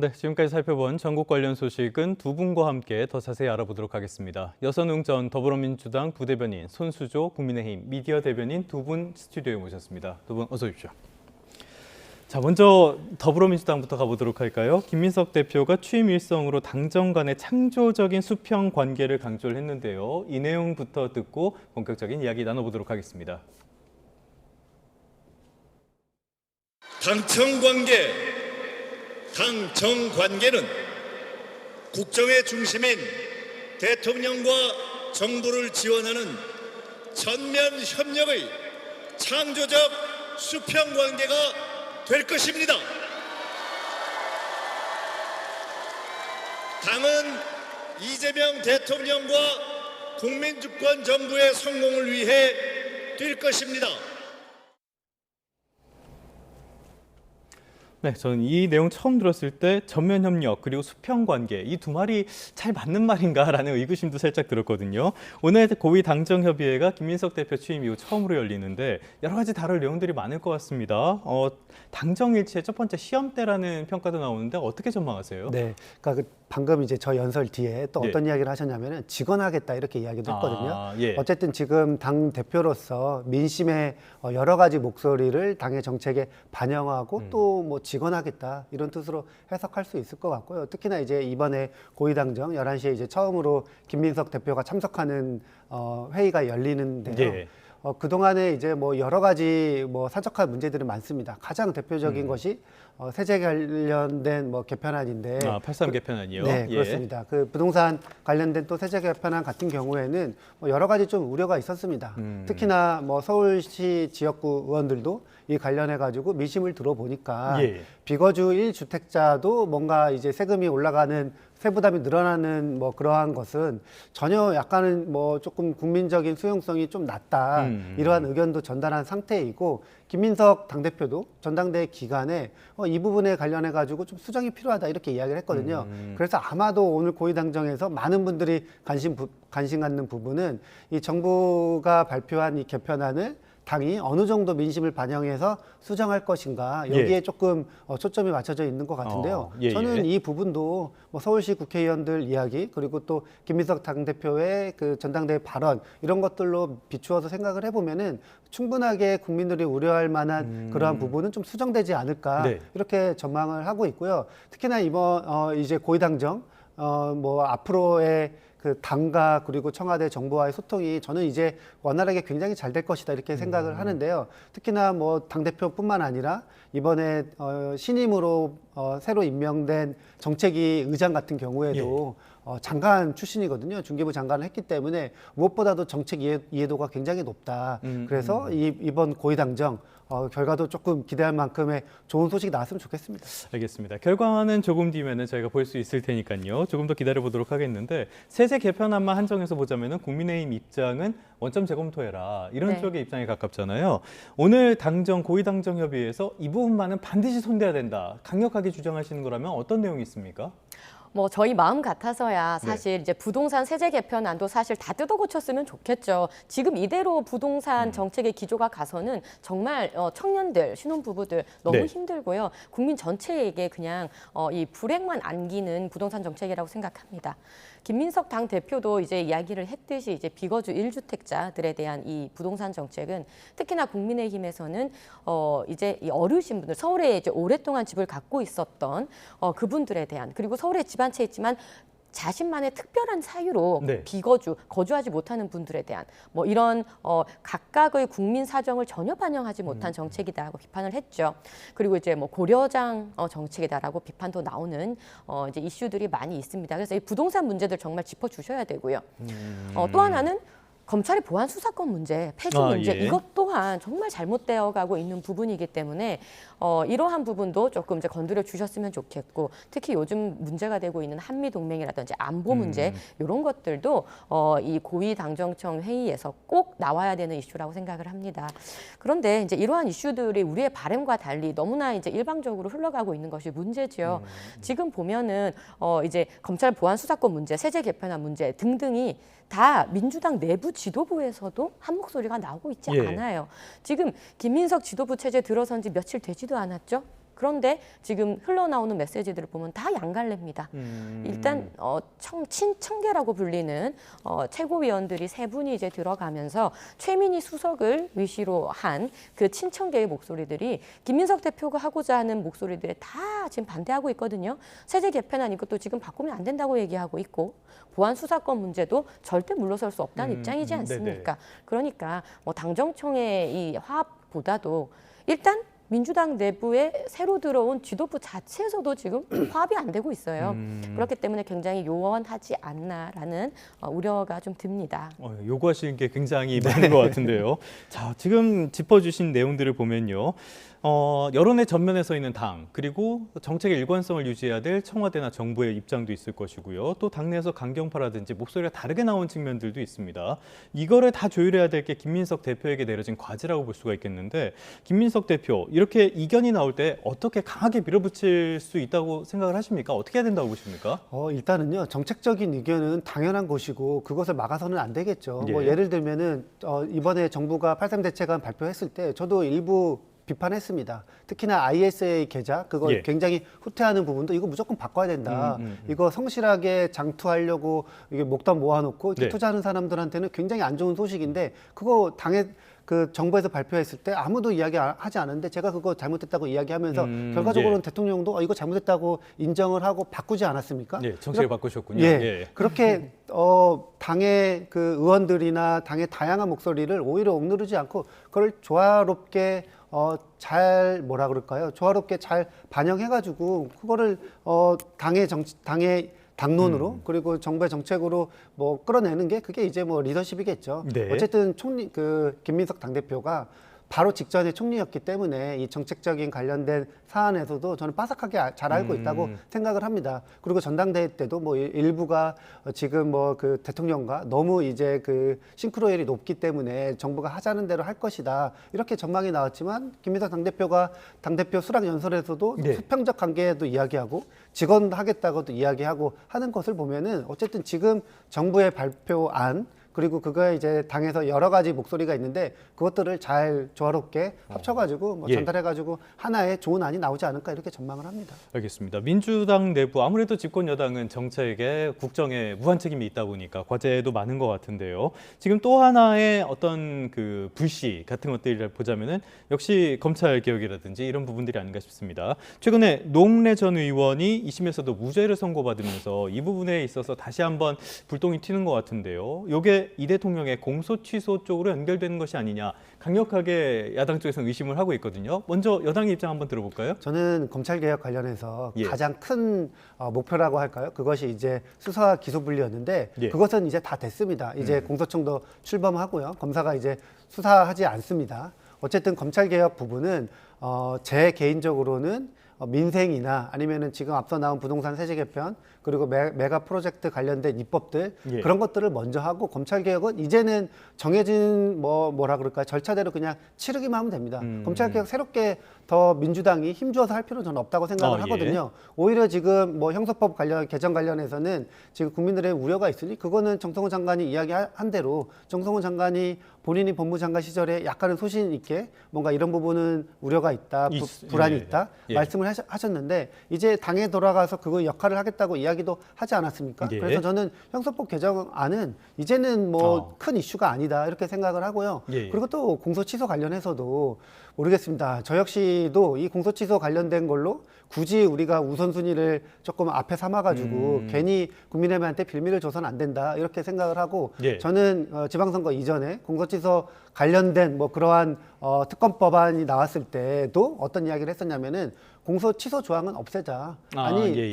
네, 지금까지 살펴본 전국 관련 소식은 두 분과 함께 더 자세히 알아보도록 하겠습니다. 여선웅 전 더불어민주당 부대변인, 손수조 국민의힘 미디어 대변인 두 분 스튜디오에 모셨습니다. 두 분 어서 오십시오. 자, 먼저 더불어민주당부터 가보도록 할까요? 김민석 대표가 취임 일성으로 당정 간의 창조적인 수평 관계를 강조를 했는데요. 이 내용부터 듣고 본격적인 이야기 나눠보도록 하겠습니다. 당청 관계, 당정 관계는 국정의 중심인 대통령과 정부를 지원하는 전면 협력의 창조적 수평 관계가 될 것입니다. 당은 이재명 대통령과 국민주권 정부의 성공을 위해 뛸 것입니다. 네, 저는 이 내용 처음 들었을 때 전면 협력 그리고 수평 관계 이 두 말이 잘 맞는 말인가라는 의구심도 살짝 들었거든요. 오늘 고위 당정 협의회가 김민석 대표 취임 이후 처음으로 열리는데 여러 가지 다룰 내용들이 많을 것 같습니다. 당정 일치의 첫 번째 시험대라는 평가도 나오는데 어떻게 전망하세요? 네, 그러니까 방금 이제 저 연설 뒤에 또 어떤 이야기를 하셨냐면은 직원하겠다 이렇게 이야기도 했거든요. 예. 어쨌든 지금 당 대표로서 민심의 여러 가지 목소리를 당의 정책에 반영하고 또 뭐 직원하겠다 이런 뜻으로 해석할 수 있을 것 같고요. 특히나 이제 이번에 고위당정 11시에 이제 처음으로 김민석 대표가 참석하는 회의가 열리는데요. 예. 그동안에 이제 뭐 여러 가지 뭐 사적한 문제들이 많습니다. 가장 대표적인 것이 세제 관련된 뭐 개편안인데. 83 개편안이요? 네, 예. 그렇습니다. 그 부동산 관련된 또 세제 개편안 같은 경우에는 뭐 여러 가지 좀 우려가 있었습니다. 특히나 뭐 서울시 지역구 의원들도 이 관련해 가지고 민심을 들어보니까 비거주 1주택자도 뭔가 이제 세금이 올라가는 세부담이 늘어나는 뭐 그러한 것은 전혀 약간은 뭐 조금 국민적인 수용성이 좀 낮다 이러한 의견도 전달한 상태이고 김민석 당대표도 전당대회 기간에 이 부분에 관련해 가지고 좀 수정이 필요하다 이렇게 이야기를 했거든요. 그래서 아마도 오늘 고위당정에서 많은 분들이 관심 갖는 부분은 이 정부가 발표한 이 개편안을 당이 어느 정도 민심을 반영해서 수정할 것인가 여기에 조금 초점이 맞춰져 있는 것 같은데요. 저는 이 부분도 뭐 서울시 국회의원들 이야기 그리고 또 김민석 당대표의 그 전당대회 발언 이런 것들로 비추어서 생각을 해보면은 충분하게 국민들이 우려할 만한 그러한 부분은 좀 수정되지 않을까 이렇게 전망을 하고 있고요. 특히나 이번 이제 고위당정 뭐 앞으로의 그 당과 그리고 청와대 정부와의 소통이 저는 이제 원활하게 굉장히 잘 될 것이다 이렇게 생각을 하는데요. 특히나 뭐 당대표뿐만 아니라 이번에 신임으로 새로 임명된 정책위 의장 같은 경우에도 장관 출신이거든요. 중기부 장관을 했기 때문에 무엇보다도 정책 이해도가 굉장히 높다. 그래서 이번 고위당정 결과도 조금 기대할 만큼의 좋은 소식이 나왔으면 좋겠습니다. 알겠습니다. 결과는 조금 뒤면은 저희가 볼 수 있을 테니까요. 조금 더 기다려 보도록 하겠는데 세제 개편안만 한정해서 보자면은 국민의힘 입장은 원점 재검토해라 이런 쪽의 입장에 가깝잖아요. 오늘 당정 고위당정 협의회에서 이 부분만은 반드시 손대야 된다. 강력하게 주장하시는 거라면 어떤 내용이 있습니까? 뭐 저희 마음 같아서야 사실 이제 부동산 세제 개편안도 사실 다 뜯어 고쳤으면 좋겠죠. 지금 이대로 부동산 정책의 기조가 가서는 정말 청년들, 신혼부부들 너무 힘들고요. 국민 전체에게 그냥 이 불행만 안기는 부동산 정책이라고 생각합니다. 김민석 당 대표도 이제 이야기를 했듯이 이제 비거주 1주택자들에 대한 이 부동산 정책은 특히나 국민의힘에서는 이제 이 어르신분들 서울에 이제 오랫동안 집을 갖고 있었던 그분들에 대한 그리고 서울에 집 한 채 있지만 자신만의 특별한 사유로 거주하지 못하는 분들에 대한 뭐 이런 각각의 국민 사정을 전혀 반영하지 못한 정책이다라고 비판을 했죠. 그리고 이제 뭐 고려장 정책이다라고 비판도 나오는 이제 이슈들이 많이 있습니다. 그래서 이 부동산 문제들 정말 짚어주셔야 되고요. 또 하나는 검찰의 보안 수사권 문제, 폐지 문제 이것 또한 정말 잘못되어 가고 있는 부분이기 때문에 이러한 부분도 조금 이제 건드려 주셨으면 좋겠고 특히 요즘 문제가 되고 있는 한미 동맹이라든지 안보 문제 이런 것들도 이 고위 당정청 회의에서 꼭 나와야 되는 이슈라고 생각을 합니다. 그런데 이제 이러한 이슈들이 우리의 바람과 달리 너무나 이제 일방적으로 흘러가고 있는 것이 문제죠. 지금 보면은 이제 검찰 보안 수사권 문제, 세제 개편안 문제 등등이 다 민주당 내부 지도부에서도 한 목소리가 나오고 있지 않아요. 지금 김민석 지도부 체제 들어선 지 며칠 되지도 않았죠. 그런데 지금 흘러나오는 메시지들을 보면 다 양갈래입니다. 일단 친청계라고 불리는 최고위원들이 세 분이 이제 들어가면서 최민희 수석을 위시로 한 그 친청계의 목소리들이 김민석 대표가 하고자 하는 목소리들에 다 지금 반대하고 있거든요. 세제 개편안 이것도 지금 바꾸면 안 된다고 얘기하고 있고 보안 수사권 문제도 절대 물러설 수 없다는 입장이지 않습니까? 그러니까 뭐 당정청의 이 화합보다도 일단 민주당 내부에 새로 들어온 지도부 자체에서도 지금 화합이 안 되고 있어요. 그렇기 때문에 굉장히 요원하지 않나라는 우려가 좀 듭니다. 요구하시는 게 굉장히 많은 것 같은데요. 자, 지금 짚어주신 내용들을 보면요. 여론의 전면에 서 있는 당, 그리고 정책의 일관성을 유지해야 될 청와대나 정부의 입장도 있을 것이고요. 또 당내에서 강경파라든지 목소리가 다르게 나온 측면들도 있습니다. 이거를 다 조율해야 될 게 김민석 대표에게 내려진 과제라고 볼 수가 있겠는데, 김민석 대표, 이렇게 이견이 나올 때 어떻게 강하게 밀어붙일 수 있다고 생각을 하십니까? 어떻게 해야 된다고 보십니까? 일단은요, 정책적인 의견은 당연한 것이고 그것을 막아서는 안 되겠죠. 예. 뭐 예를 들면은 이번에 정부가 8.3 대책안 발표했을 때 저도 일부 비판했습니다. 특히나 ISA 계좌 그거 예. 굉장히 후퇴하는 부분도 이거 무조건 바꿔야 된다. 이거 성실하게 장투하려고 이게 목돈 모아놓고 이렇게 네. 투자하는 사람들한테는 굉장히 안 좋은 소식인데 그거 당에 그 정부에서 발표했을 때 아무도 이야기하지 않았는데 제가 그거 잘못됐다고 이야기하면서 결과적으로는 예. 대통령도 이거 잘못됐다고 인정을 하고 바꾸지 않았습니까? 예, 정책을 바꾸셨군요. 예. 예. 그렇게 당의 그 의원들이나 당의 다양한 목소리를 오히려 억누르지 않고 그걸 조화롭게 잘 뭐라 그럴까요? 조화롭게 잘 반영해가지고 그거를 당의 당론으로 그리고 정부의 정책으로 뭐 끌어내는 게 그게 이제 뭐 리더십이겠죠. 네. 어쨌든 김민석 당대표가 바로 직전에 총리였기 때문에 이 정책적인 관련된 사안에서도 저는 빠삭하게 잘 알고 있다고 생각을 합니다. 그리고 전당대회 때도 뭐 일부가 지금 뭐 그 대통령과 너무 이제 그 싱크로율이 높기 때문에 정부가 하자는 대로 할 것이다. 이렇게 전망이 나왔지만 김민석 당대표가 당대표 수락 연설에서도 네. 수평적 관계도 이야기하고 직원하겠다고도 이야기하고 하는 것을 보면은 어쨌든 지금 정부의 발표안 그리고 그거에 이제 당에서 여러 가지 목소리가 있는데 그것들을 잘 조화롭게 합쳐가지고 뭐 예. 전달해가지고 하나의 좋은 안이 나오지 않을까 이렇게 전망을 합니다. 알겠습니다. 민주당 내부 아무래도 집권 여당은 정책에 국정에 무한 책임이 있다 보니까 과제도 많은 것 같은데요. 지금 또 하나의 어떤 그 불씨 같은 것들을 보자면은 역시 검찰 개혁이라든지 이런 부분들이 아닌가 싶습니다. 최근에 노웅래 전 의원이 2심에서도 무죄를 선고받으면서 이 부분에 있어서 다시 한번 불똥이 튀는 것 같은데요. 이게 이 대통령의 공소 취소 쪽으로 연결되는 것이 아니냐 강력하게 야당 쪽에서는 의심을 하고 있거든요. 먼저 여당의 입장 한번 들어볼까요? 저는 검찰개혁 관련해서 예. 가장 큰 목표라고 할까요? 그것이 이제 수사 기소 분리였는데 예. 그것은 이제 다 됐습니다. 이제 공소청도 출범하고요. 검사가 이제 수사하지 않습니다. 어쨌든 검찰개혁 부분은 제 개인적으로는 민생이나 아니면은 지금 앞서 나온 부동산 세제 개편 그리고 메가 프로젝트 관련된 입법들 예. 그런 것들을 먼저 하고 검찰 개혁은 이제는 정해진 뭐라 그럴까 절차대로 그냥 치르기만 하면 됩니다. 검찰 개혁 새롭게 더 민주당이 힘주어서 할 필요는 저는 없다고 생각을 하거든요. 오히려 지금 뭐 형사법 개정 관련해서는 지금 국민들의 우려가 있으니 그거는 정성호 장관이 이야기한 대로 정성호 장관이 본인이 법무장관 시절에 약간은 소신 있게 뭔가 이런 부분은 우려가 있다, 불안이 있다 말씀을 하셨는데 이제 당에 돌아가서 그거 역할을 하겠다고 이야기도 하지 않았습니까? 예. 그래서 저는 형사법 개정안은 이제는 뭐 큰 이슈가 아니다 이렇게 생각을 하고요. 예. 그리고 또 공소 취소 관련해서도 모르겠습니다. 저 역시도 이 공소 취소 관련된 걸로 굳이 우리가 우선순위를 조금 앞에 삼아가지고 괜히 국민의힘한테 빌미를 줘서는 안 된다 이렇게 생각을 하고 예. 저는 지방선거 이전에 공소취소 관련된 뭐 그러한 특검법안이 나왔을 때도 어떤 이야기를 했었냐면은 공소 취소 조항은 없애자.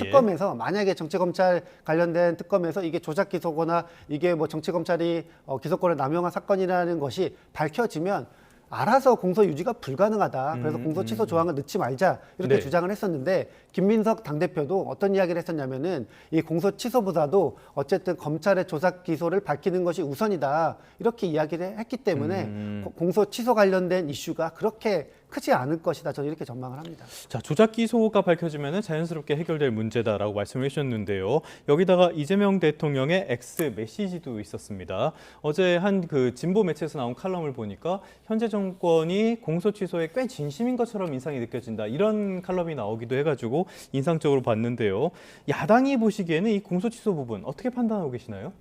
특검에서 만약에 정치검찰 관련된 특검에서 이게 조작 기소거나 이게 뭐 정치검찰이 기소권을 남용한 사건이라는 것이 밝혀지면 알아서 공소 유지가 불가능하다. 그래서 공소 취소 조항을 넣지 말자 이렇게 네. 주장을 했었는데 김민석 당대표도 어떤 이야기를 했었냐면은 이 공소 취소보다도 어쨌든 검찰의 조작 기소를 밝히는 것이 우선이다. 이렇게 이야기를 했기 때문에 공소 취소 관련된 이슈가 그렇게 크지 않을 것이다. 저는 이렇게 전망을 합니다. 자, 조작 기소가 밝혀지면 자연스럽게 해결될 문제다라고 말씀을 해주셨는데요. 여기다가 이재명 대통령의 X 메시지도 있었습니다. 어제 한 그 진보 매체에서 나온 칼럼을 보니까 현재 정권이 공소 취소에 꽤 진심인 것처럼 인상이 느껴진다. 이런 칼럼이 나오기도 해가지고 인상적으로 봤는데요. 야당이 보시기에는 이 공소 취소 부분 어떻게 판단하고 계시나요?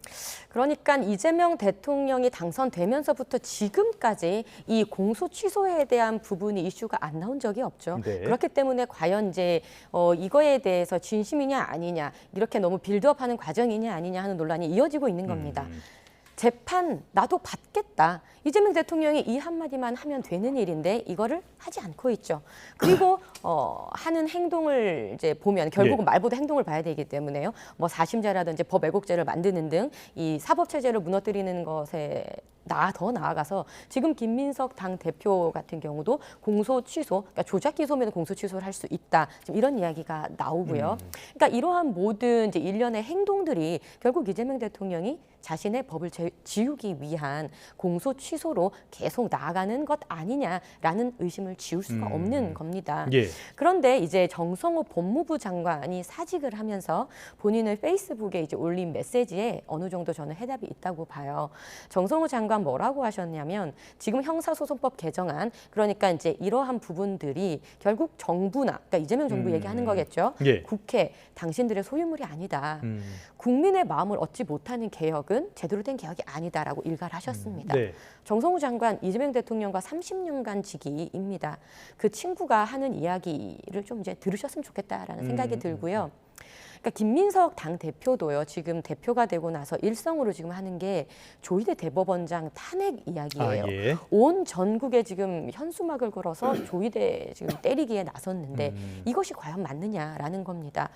그러니까 이재명 대통령이 당선되면서부터 지금까지 이 공소 취소에 대한 부분이 이슈가 안 나온 적이 없죠. 네. 그렇기 때문에 과연 이제 이거에 대해서 진심이냐 아니냐 이렇게 너무 빌드업하는 과정이냐 아니냐 하는 논란이 이어지고 있는 겁니다. 재판 나도 받겠다. 이재명 대통령이 이 한마디만 하면 되는 일인데 이거를 하지 않고 있죠. 그리고 하는 행동을 이제 보면 결국은 말보다 행동을 봐야 되기 때문에요. 뭐 사심제라든지 법 왜곡죄를 만드는 등 이 사법 체제를 무너뜨리는 것에 더 나아가서 지금 김민석 당 대표 같은 경우도 공소 취소, 그러니까 조작 기소면 공소 취소를 할 수 있다. 지금 이런 이야기가 나오고요. 그러니까 이러한 모든 이제 일련의 행동들이 결국 이재명 대통령이 자신의 법을 지우기 위한 공소 취소로 계속 나아가는 것 아니냐라는 의심을 지울 수가 없는 겁니다. 예. 그런데 이제 정성호 법무부 장관이 사직을 하면서 본인의 페이스북에 이제 올린 메시지에 어느 정도 저는 해답이 있다고 봐요. 정성호 장관 뭐라고 하셨냐면 지금 형사소송법 개정안 그러니까 이제 이러한 부분들이 결국 정부나 그러니까 이재명 정부 얘기하는 거겠죠. 예. 국회 당신들의 소유물이 아니다. 국민의 마음을 얻지 못하는 개혁은 제대로 된 개혁이 아니다라고 일갈을 하셨습니다. 네. 정성호 장관 이재명 대통령과 30년간 지기입니다. 그 친구가 하는 이야기를 좀 이제 들으셨으면 좋겠다라는 생각이 들고요. 그러니까 김민석 당 대표도요. 지금 대표가 되고 나서 일성으로 지금 하는 게 조희대 대법원장 탄핵 이야기예요. 아, 예. 온 전국에 지금 현수막을 걸어서 조희대 지금 때리기에 나섰는데 이것이 과연 맞느냐라는 겁니다.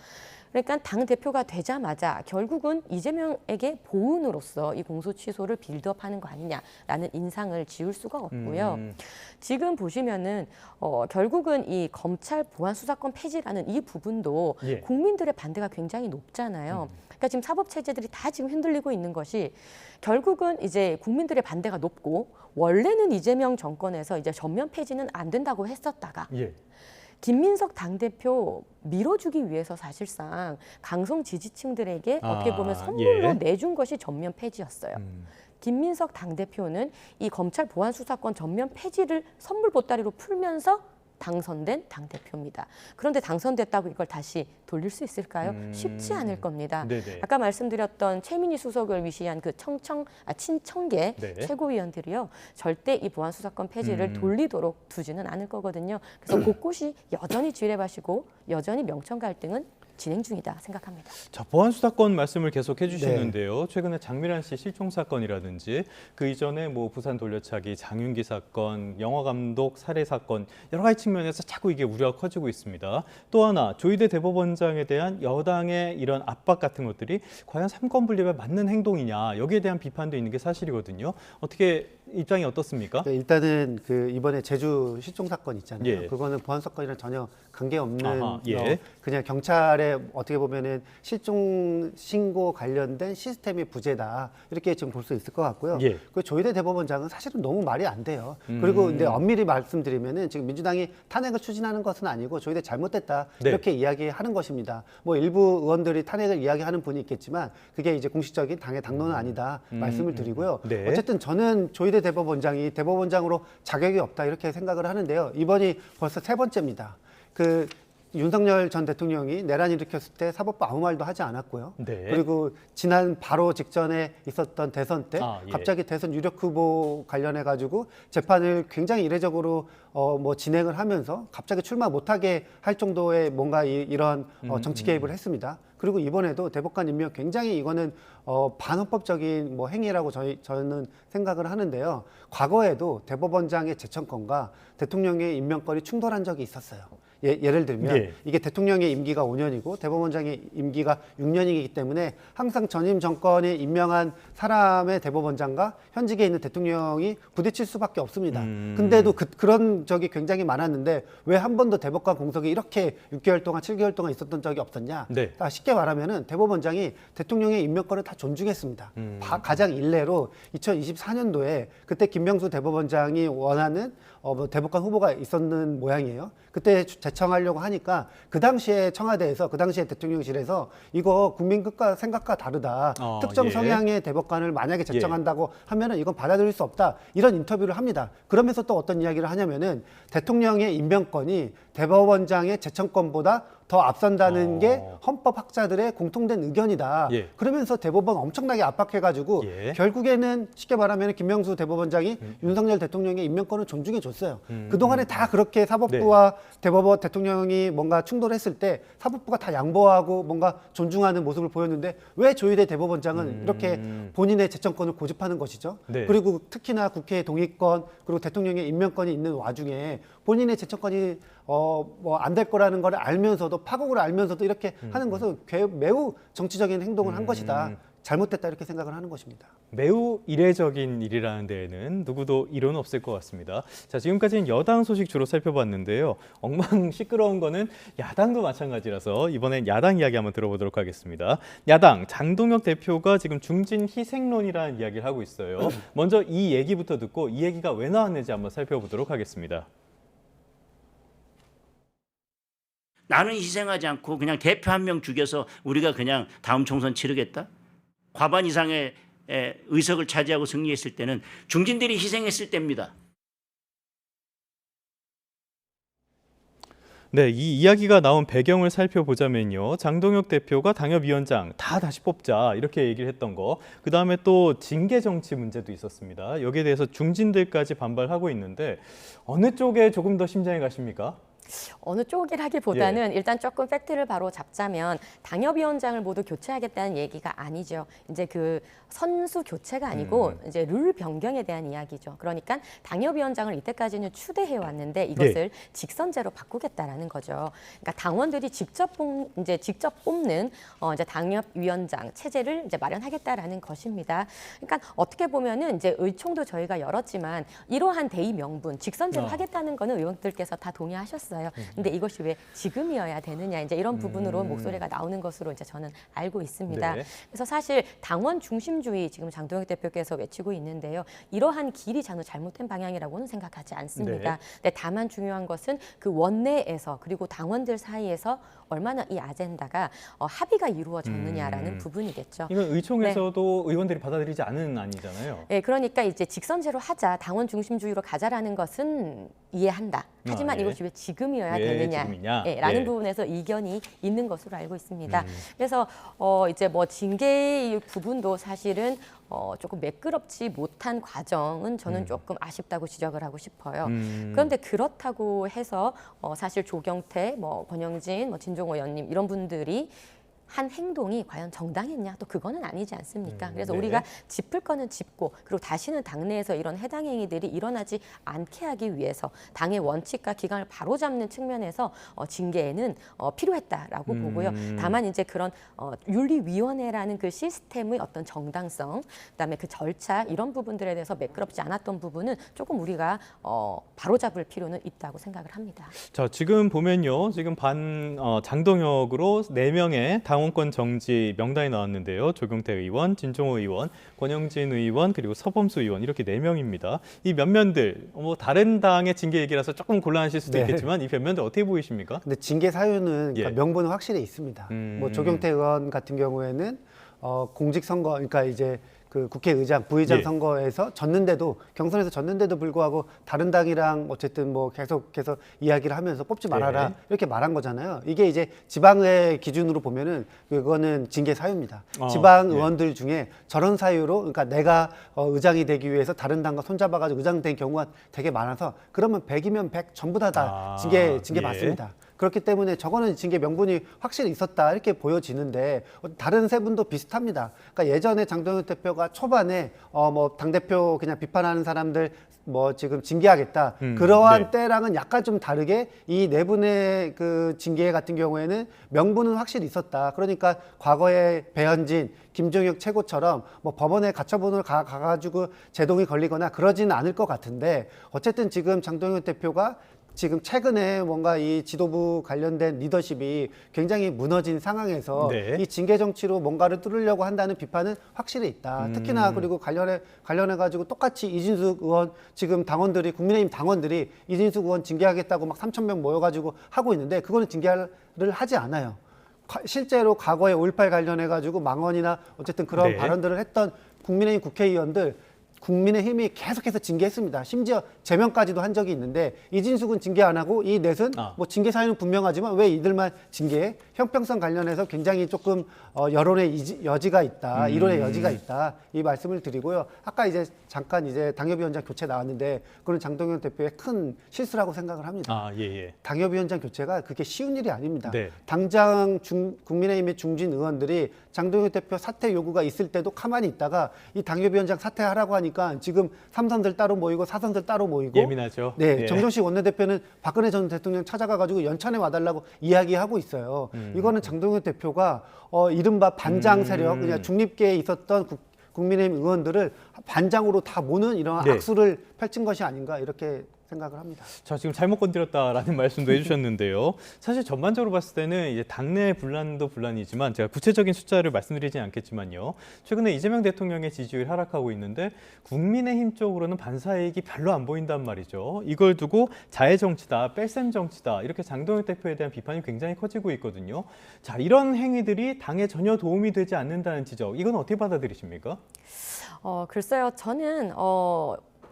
그러니까 당 대표가 되자마자 결국은 이재명에게 보은으로서 이 공소 취소를 빌드업하는 거 아니냐라는 인상을 지울 수가 없고요. 지금 보시면은 결국은 이 검찰 보안 수사권 폐지라는 이 부분도 예. 국민들의 반대가 굉장히 높잖아요. 그러니까 지금 사법 체제들이 다 지금 흔들리고 있는 것이 결국은 이제 국민들의 반대가 높고 원래는 이재명 정권에서 이제 전면 폐지는 안 된다고 했었다가. 예. 김민석 당대표 밀어주기 위해서 사실상 강성 지지층들에게 어떻게 보면 선물로 예. 내준 것이 전면 폐지였어요. 김민석 당대표는 이 검찰 보안 수사권 전면 폐지를 선물 보따리로 풀면서 당선된 당대표입니다. 그런데 당선됐다고 이걸 다시 돌릴 수 있을까요? 쉽지 않을 겁니다. 네네. 아까 말씀드렸던 최민희 수석을 위시한 그 친청계 네. 최고위원들이요. 절대 이 보안 수사권 폐지를 돌리도록 두지는 않을 거거든요. 그래서 곳곳이 여전히 지뢰밭이고 여전히 명천 갈등은 진행 중이다 생각합니다. 자, 보안 수사권 말씀을 계속 해주시는데요. 최근에 장미란 씨 실종 사건이라든지 그 이전에 뭐 부산 돌려차기, 장윤기 사건, 영화 감독 살해 사건 여러 가지 측면에서 자꾸 이게 우려가 커지고 있습니다. 또 하나 조희대 대법원장에 대한 여당의 이런 압박 같은 것들이 과연 삼권 분립에 맞는 행동이냐 여기에 대한 비판도 있는 게 사실이거든요. 어떻게 입장이 어떻습니까? 네, 일단은 그 이번에 제주 실종 사건 있잖아요. 예. 그거는 보안 사건이랑 전혀 관계없는 아하, 예. 그냥 경찰의 어떻게 보면은 실종 신고 관련된 시스템이 부재다 이렇게 지금 볼 수 있을 것 같고요. 예. 그 조희대 대법원장은 사실은 너무 말이 안 돼요. 그리고 근데 엄밀히 말씀드리면은 지금 민주당이 탄핵을 추진하는 것은 아니고 조희대 잘못됐다 네. 이렇게 이야기하는 것입니다. 뭐 일부 의원들이 탄핵을 이야기하는 분이 있겠지만 그게 이제 공식적인 당의 당론은 아니다 말씀을 드리고요. 네. 어쨌든 저는 조희대 대법원장이 대법원장으로 자격이 없다 이렇게 생각을 하는데요. 이번이 벌써 세 번째입니다. 그 윤석열 전 대통령이 내란 일으켰을 때 사법부 아무 말도 하지 않았고요. 네. 그리고 지난 바로 직전에 있었던 대선 때 예. 갑자기 대선 유력 후보 관련해 가지고 재판을 굉장히 이례적으로 뭐 진행을 하면서 갑자기 출마 못하게 할 정도의 뭔가 이런 정치 개입을 했습니다. 그리고 이번에도 대법관 임명 굉장히 이거는 반헌법적인 뭐 행위라고 저는 생각을 하는데요. 과거에도 대법원장의 제청권과 대통령의 임명권이 충돌한 적이 있었어요. 예를 들면 예. 이게 대통령의 임기가 5년이고 대법원장의 임기가 6년이기 때문에 항상 전임 정권이 임명한 사람의 대법원장과 현직에 있는 대통령이 부딪힐 수밖에 없습니다. 근데도 그런 적이 굉장히 많았는데 왜 한 번도 대법관 공석이 이렇게 6개월 동안 7개월 동안 있었던 적이 없었냐? 네. 쉽게 말하면은 대법원장이 대통령의 임명권을 다 존중했습니다. 가장 일례로 2024년도에 그때 김명수 대법원장이 원하는 뭐 대법관 후보가 있었는 모양이에요. 그때 제청하려고 하니까 그 당시에 청와대에서 그 당시에 대통령실에서 이거 국민 뜻과 생각과 다르다. 특정 예. 성향의 대법관을 만약에 제청한다고 하면은 이건 받아들일 수 없다. 이런 인터뷰를 합니다. 그러면서 또 어떤 이야기를 하냐면은 대통령의 임명권이 대법원장의 제청권보다 더 앞선다는 게 헌법학자들의 공통된 의견이다. 예. 그러면서 대법원 엄청나게 압박해가지고 예. 결국에는 쉽게 말하면 김명수 대법원장이 윤석열 대통령의 임명권을 존중해 줬어요. 그동안에 다 그렇게 사법부와 대법원 대통령이 뭔가 충돌했을 때 사법부가 다 양보하고 뭔가 존중하는 모습을 보였는데 왜 조희대 대법원장은 이렇게 본인의 제청권을 고집하는 것이죠. 네. 그리고 특히나 국회의 동의권 그리고 대통령의 임명권이 있는 와중에 본인의 제청권이 뭐 안 될 거라는 걸 알면서도 파국을 알면서도 이렇게 하는 것은 매우 정치적인 행동을 한 것이다. 잘못됐다 이렇게 생각을 하는 것입니다. 매우 이례적인 일이라는 데에는 누구도 이론은 없을 것 같습니다. 자, 지금까지는 여당 소식 주로 살펴봤는데요. 엉망 시끄러운 거는 야당도 마찬가지라서 이번엔 야당 이야기 한번 들어보도록 하겠습니다. 야당 장동혁 대표가 지금 중진 희생론이라는 이야기를 하고 있어요. 먼저 이 얘기부터 듣고 이 얘기가 왜 나왔는지 한번 살펴보도록 하겠습니다. 나는 희생하지 않고 그냥 대표 한 명 죽여서 우리가 그냥 다음 총선 치르겠다? 과반 이상의 의석을 차지하고 승리했을 때는 중진들이 희생했을 때입니다. 네, 이 이야기가 나온 배경을 살펴보자면요. 장동혁 대표가 당협위원장 다시 뽑자 이렇게 얘기를 했던 거. 그다음에 또 징계 정치 문제도 있었습니다. 여기에 대해서 중진들까지 반발하고 있는데 어느 쪽에 조금 더 심장이 가십니까? 어느 쪽이라기보다는 일단 조금 팩트를 바로 잡자면 당협위원장을 모두 교체하겠다는 얘기가 아니죠. 이제 그 선수 교체가 아니고 이제 룰 변경에 대한 이야기죠. 그러니까 당협위원장을 이때까지는 추대해 왔는데 이것을 직선제로 바꾸겠다라는 거죠. 그러니까 당원들이 직접 뽑는 이제 당협위원장 체제를 이제 마련하겠다라는 것입니다. 그러니까 어떻게 보면은 이제 의총도 저희가 열었지만 이러한 대의 명분 직선제로 하겠다는 거는 의원들께서 다 동의하셨어요. 근데 이것이 왜 지금이어야 되느냐 이제 이런 부분으로 목소리가 나오는 것으로 이제 저는 알고 있습니다. 네. 그래서 사실 당원 중심주의 지금 장동혁 대표께서 외치고 있는데요. 이러한 길이 전혀 잘못된 방향이라고는 생각하지 않습니다. 근데 다만 중요한 것은 그 원내에서 그리고 당원들 사이에서 얼마나 이 아젠다가 합의가 이루어졌느냐라는 부분이겠죠. 이건 의총에서도 의원들이 받아들이지 않은 안이잖아요. 네, 그러니까 이제 직선제로 하자, 당원 중심주의로 가자라는 것은 이해한다. 하지만 예. 이것이 왜 지금이어야 왜 되느냐, 지금이냐? 라는 예. 부분에서 이견이 있는 것으로 알고 있습니다. 그래서 이제 뭐 징계 부분도 사실은 조금 매끄럽지 못한 과정은 저는 조금 아쉽다고 지적을 하고 싶어요. 그런데 그렇다고 해서 사실 조경태, 뭐 권영진, 뭐 진종호 의원님 이런 분들이 한 행동이 과연 정당했냐? 또 그거는 아니지 않습니까? 그래서 네. 우리가 짚을 거는 짚고 그리고 다시는 당내에서 이런 해당 행위들이 일어나지 않게 하기 위해서 당의 원칙과 기강을 바로잡는 측면에서 징계에는 필요했다라고 보고요. 다만 이제 그런 윤리위원회라는 그 시스템의 어떤 정당성, 그다음에 그 절차 이런 부분들에 대해서 매끄럽지 않았던 부분은 조금 우리가 바로잡을 필요는 있다고 생각을 합니다. 자, 지금 보면요. 지금 장동혁으로 4명의 당원권 정지 명단이 나왔는데요. 조경태 의원, 진종호 의원, 권영진 의원, 그리고 서범수 의원 이렇게 4명입니다. 이 면면들 뭐 다른 당의 징계 얘기라서 조금 곤란하실 수도 네. 있겠지만 이 면면들 어떻게 보이십니까? 근데 징계 사유는 예. 그러니까 명분은 확실히 있습니다. 뭐 조경태 의원 같은 경우에는 공직선거, 그러니까 이제 그 국회의장, 부의장 예. 선거에서 졌는데도 경선에서 졌는데도 불구하고 다른 당이랑 어쨌든 뭐 계속해서 이야기를 하면서 뽑지 말아라 네. 이렇게 말한 거잖아요. 이게 이제 지방의 기준으로 보면은 그거는 징계 사유입니다. 네. 지방 의원들 중에 저런 사유로 그러니까 내가 의장이 되기 위해서 다른 당과 손잡아가지고 의장 된 경우가 되게 많아서 그러면 100이면 100 전부 다 징계 예. 받습니다. 그렇기 때문에 저거는 징계 명분이 확실히 있었다 이렇게 보여지는데 다른 세 분도 비슷합니다. 그러니까 예전에 장동혁 대표가 초반에 뭐 당대표 그냥 비판하는 사람들 뭐 지금 징계하겠다 그러한 네. 때랑은 약간 좀 다르게 이 네 분의 그 징계 같은 경우에는 명분은 확실히 있었다. 그러니까 과거에 배현진, 김종혁 최고처럼 뭐 법원에 가처분을 가가지고 제동이 걸리거나 그러지는 않을 것 같은데 어쨌든 지금 장동혁 대표가 지금 최근에 뭔가 이 지도부 관련된 리더십이 굉장히 무너진 상황에서 네. 이 징계 정치로 뭔가를 뚫으려고 한다는 비판은 확실히 있다. 특히나 그리고 관련해 가지고 똑같이 이진숙 의원 지금 당원들이 국민의힘 당원들이 이진숙 의원 징계하겠다고 막 3,000명 모여가지고 하고 있는데 그거는 징계를 하지 않아요. 실제로 과거에 5.18 관련해 가지고 망언이나 어쨌든 그런 네. 발언들을 했던 국민의힘 국회의원들 국민의힘이 계속해서 징계했습니다. 심지어 제명까지도 한 적이 있는데 이진숙은 징계 안 하고 이 넷은 뭐 징계 사유는 분명하지만 왜 이들만 징계해? 형평성 관련해서 굉장히 조금 여론의 여지가 있다, 이론의 여지가 있다 이 말씀을 드리고요. 아까 이제 잠깐 이제 당협위원장 교체 나왔는데 그건 장동현 대표의 큰 실수라고 생각을 합니다. 아, 예, 예. 당협위원장 교체가 그렇게 쉬운 일이 아닙니다. 네. 당장 국민의힘의 중진 의원들이 장동현 대표 사퇴 요구가 있을 때도 가만히 있다가 이 당협위원장 사퇴하라고 하니까 지금 3선들 따로 모이고 4선들 따로 모이고 예민하죠. 네, 예. 정종식 원내대표는 박근혜 전 대통령 찾아가가지고 연찬에 와달라고 이야기하고 있어요. 이거는 장동현 대표가 이른바 반장 세력, 그냥 중립계에 있었던 국민의힘 의원들을 반장으로 다 모는 이런 네. 악수를 펼친 것이 아닌가 이렇게 생각을 합니다. 자, 지금 잘못 건드렸다라는 말씀도 해주셨는데요. 사실 전반적으로 봤을 때는 이제 당내 분란도 분란이지만 제가 구체적인 숫자를 말씀드리진 않겠지만요. 최근에 이재명 대통령의 지지율이 하락하고 있는데 국민의힘 쪽으로는 반사이익이 별로 안 보인단 말이죠. 이걸 두고 자해 정치다, 뺄셈 정치다 이렇게 장동혁 대표에 대한 비판이 굉장히 커지고 있거든요. 자, 이런 행위들이 당에 전혀 도움이 되지 않는다는 지적, 이건 어떻게 받아들이십니까? 글쎄요, 저는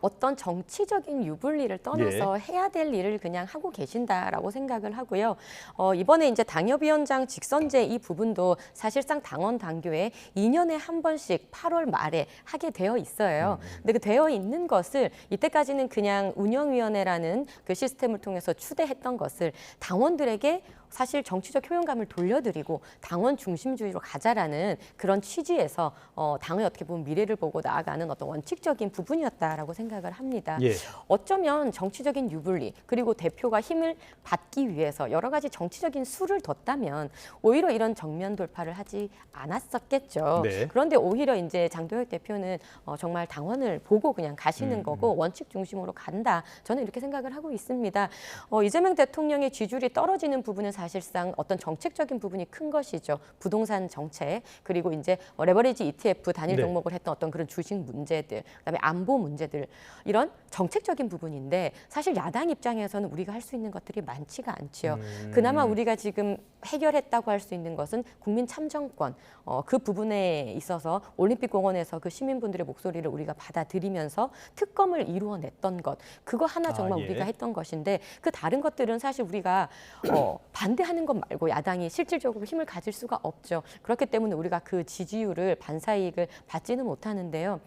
어떤 정치적인 유불리를 떠나서 해야 될 일을 그냥 하고 계신다라고 생각을 하고요. 이번에 이제 당협위원장 직선제 이 부분도 사실상 당원 당규에 2년에 한 번씩 8월 말에 하게 되어 있어요. 근데 그 되어 있는 것을 이때까지는 그냥 운영위원회라는 그 시스템을 통해서 추대했던 것을 당원들에게 사실 정치적 효용감을 돌려드리고 당원 중심주의로 가자라는 그런 취지에서 당의 어떻게 보면 미래를 보고 나아가는 어떤 원칙적인 부분이었다라고 생각을 합니다. 예. 어쩌면 정치적인 유불리 그리고 대표가 힘을 받기 위해서 여러 가지 정치적인 수를 뒀다면 오히려 이런 정면 돌파를 하지 않았었겠죠. 네. 그런데 오히려 이제 장동혁 대표는 정말 당원을 보고 그냥 가시는 거고 원칙 중심으로 간다. 저는 이렇게 생각을 하고 있습니다. 이재명 대통령의 지지율이 떨어지는 부분은 사실상 어떤 정책적인 부분이 큰 것이죠. 부동산 정책 그리고 이제 레버리지 ETF 단일 네. 종목을 했던 어떤 그런 주식 문제들, 그다음에 안보 문제들 이런 정책적인 부분인데 사실 야당 입장에서는 우리가 할 수 있는 것들이 많지가 않지요. 그나마 우리가 지금 해결했다고 할 수 있는 것은 국민 참정권 그 부분에 있어서 올림픽공원에서 그 시민분들의 목소리를 우리가 받아들이면서 특검을 이루어냈던 것 그거 하나 정말 예. 우리가 했던 것인데 그 다른 것들은 사실 우리가 반대하는 것 말고 야당이 실질적으로 힘을 가질 수가 없죠. 그렇기 때문에 우리가 그 지지율을 반사이익을 받지는 못하는데요.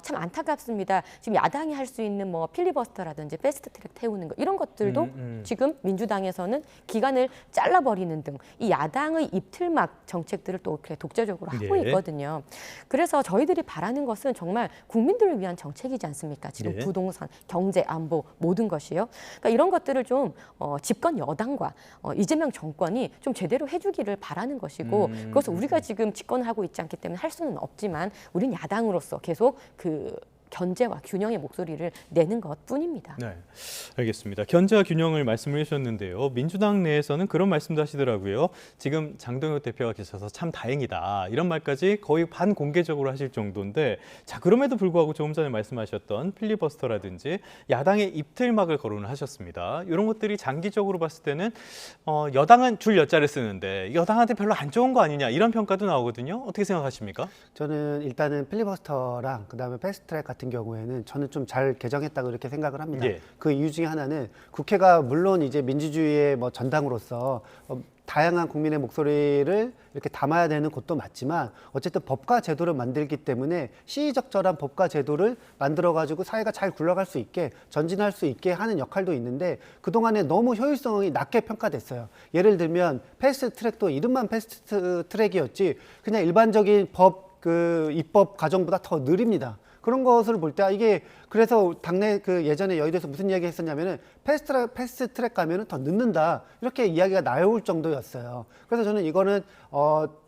참 안타깝습니다. 지금 야당이 할 수 있는 뭐 필리버스터라든지 패스트트랙 태우는 거 이런 것들도 지금 민주당에서는 기간을 잘라버리는 등 이 야당의 입틀막 정책들을 또 그렇게 독자적으로 하고 예. 있거든요. 그래서 저희들이 바라는 것은 정말 국민들을 위한 정책이지 않습니까? 지금 예. 부동산, 경제, 안보 모든 것이요. 그러니까 이런 것들을 좀 집권 여당과 이재명 정권이 좀 제대로 해주기를 바라는 것이고 그것을 우리가 지금 집권을 하고 있지 않기 때문에 할 수는 없지만 우린 야당으로서 계속 그 견제와 균형의 목소리를 내는 것뿐입니다. 네, 알겠습니다. 견제와 균형을 말씀을 해주셨는데요. 민주당 내에서는 그런 말씀도 하시더라고요. 지금 장동혁 대표가 계셔서 참 다행이다. 이런 말까지 거의 반공개적으로 하실 정도인데 자 그럼에도 불구하고 조금 전에 말씀하셨던 필리버스터라든지 야당의 입틀막을 거론을 하셨습니다. 이런 것들이 장기적으로 봤을 때는 여당은 줄 여자를 쓰는데 여당한테 별로 안 좋은 거 아니냐 이런 평가도 나오거든요. 어떻게 생각하십니까? 저는 일단은 필리버스터랑 그다음에 패스트트랙 같은 경우에는 저는 좀 잘 개정했다고 이렇게 생각을 합니다. 예. 그 이유 중에 하나는 국회가 물론 이제 민주주의의 뭐 전당으로서 다양한 국민의 목소리를 이렇게 담아야 되는 것도 맞지만 어쨌든 법과 제도를 만들기 때문에 시의적절한 법과 제도를 만들어가지고 사회가 잘 굴러갈 수 있게 전진할 수 있게 하는 역할도 있는데 그동안에 너무 효율성이 낮게 평가됐어요. 예를 들면 패스트트랙도 이름만 패스트트랙이었지 그냥 일반적인 법 그 입법 과정보다 더 느립니다. 그런 것을 볼 때 이게 그래서 당내 그 예전에 여의도에서 무슨 이야기 했었냐면은 패스트 트랙 가면은 더 늦는다. 이렇게 이야기가 나올 정도였어요. 그래서 저는 이거는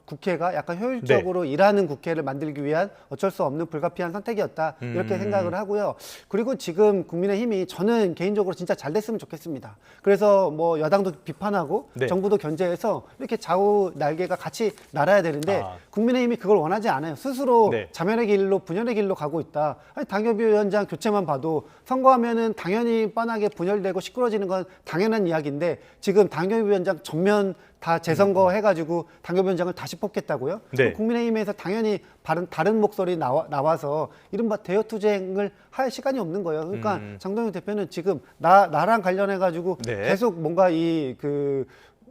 국회가 약간 효율적으로 일하는 국회를 만들기 위한 어쩔 수 없는 불가피한 선택이었다. 이렇게 생각을 하고요. 그리고 지금 국민의힘이 저는 개인적으로 진짜 잘 됐으면 좋겠습니다. 그래서 뭐 여당도 비판하고 네. 정부도 견제해서 이렇게 좌우 날개가 같이 날아야 되는데 국민의힘이 그걸 원하지 않아요. 스스로 네. 자멸의 길로 분열의 길로 가고 있다. 아니, 당협위원장 교체만 봐도 선거하면은 당연히 뻔하게 분열되고 시끄러지는 건 당연한 이야기인데 지금 당협위원장 전면 다 재선거 해가지고 당협위원장을 다시 뽑겠다고요? 네. 국민의힘에서 당연히 다른 목소리 나와서 이른바 대여투쟁을 할 시간이 없는 거예요. 그러니까 장동영 대표는 지금 나랑 관련해가지고 네. 계속 뭔가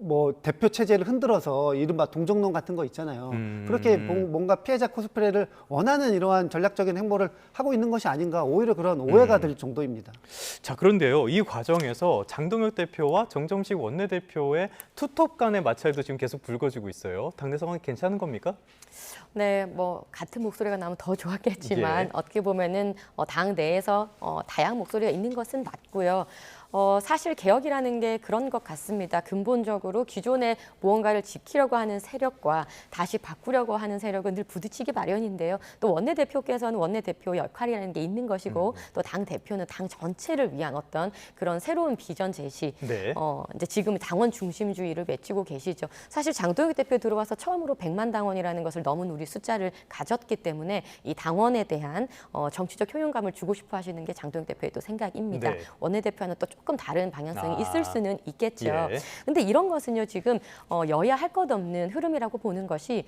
뭐 대표 체제를 흔들어서 이른바 동정론 같은 거 있잖아요. 그렇게 뭔가 피해자 코스프레를 원하는 이러한 전략적인 행보를 하고 있는 것이 아닌가 오히려 그런 오해가 들 정도입니다. 자, 그런데요. 이 과정에서 장동혁 대표와 정정식 원내대표의 투톱 간의 마찰도 지금 계속 불거지고 있어요. 당내 상황이 괜찮은 겁니까? 네, 뭐 같은 목소리가 나면 더 좋았겠지만 예. 어떻게 보면은 당 내에서 다양한 목소리가 있는 것은 맞고요. 사실 개혁이라는 게 그런 것 같습니다. 근본적으로 기존의 무언가를 지키려고 하는 세력과 다시 바꾸려고 하는 세력은 늘 부딪히기 마련인데요. 또 원내대표께서는 원내대표 역할이라는 게 있는 것이고 또 당 대표는 당 전체를 위한 어떤 그런 새로운 비전 제시. 네. 이제 지금 당원 중심주의를 외치고 계시죠. 사실 장동혁 대표 들어와서 처음으로 100만 당원이라는 것을 넘은 우리 숫자를 가졌기 때문에 이 당원에 대한 정치적 효용감을 주고 싶어 하시는 게 장동혁 대표의 또 생각입니다. 네. 원내대표는 또 조금 다른 방향성이 있을 수는 있겠죠. 예. 근데 이런 것은요, 지금 여야 할 것 없는 흐름이라고 보는 것이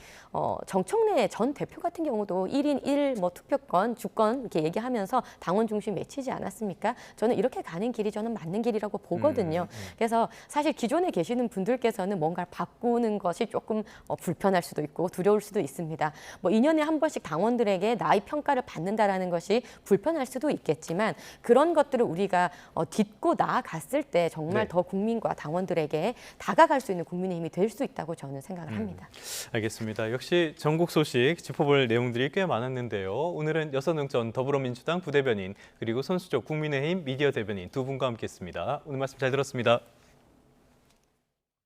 정청래 전 대표 같은 경우도 1인 1 뭐 투표권, 주권 이렇게 얘기하면서 당원 중심 외치지 않았습니까? 저는 이렇게 가는 길이 저는 맞는 길이라고 보거든요. 그래서 사실 기존에 계시는 분들께서는 뭔가를 바꾸는 것이 조금 불편할 수도 있고 두려울 수도 있습니다. 뭐 2년에 한 번씩 당원들에게 나의 평가를 받는다라는 것이 불편할 수도 있겠지만 그런 것들을 우리가 딛고 나아갔을 때 정말 네. 더 국민과 당원들에게 다가갈 수 있는 국민의힘이 될 수 있다고 저는 생각을 합니다. 알겠습니다. 역시 전국 소식 짚어볼 내용들이 꽤 많았는데요. 오늘은 여선응전 더불어민주당 부대변인 그리고 손수조 국민의힘 미디어 대변인 두 분과 함께했습니다. 오늘 말씀 잘 들었습니다.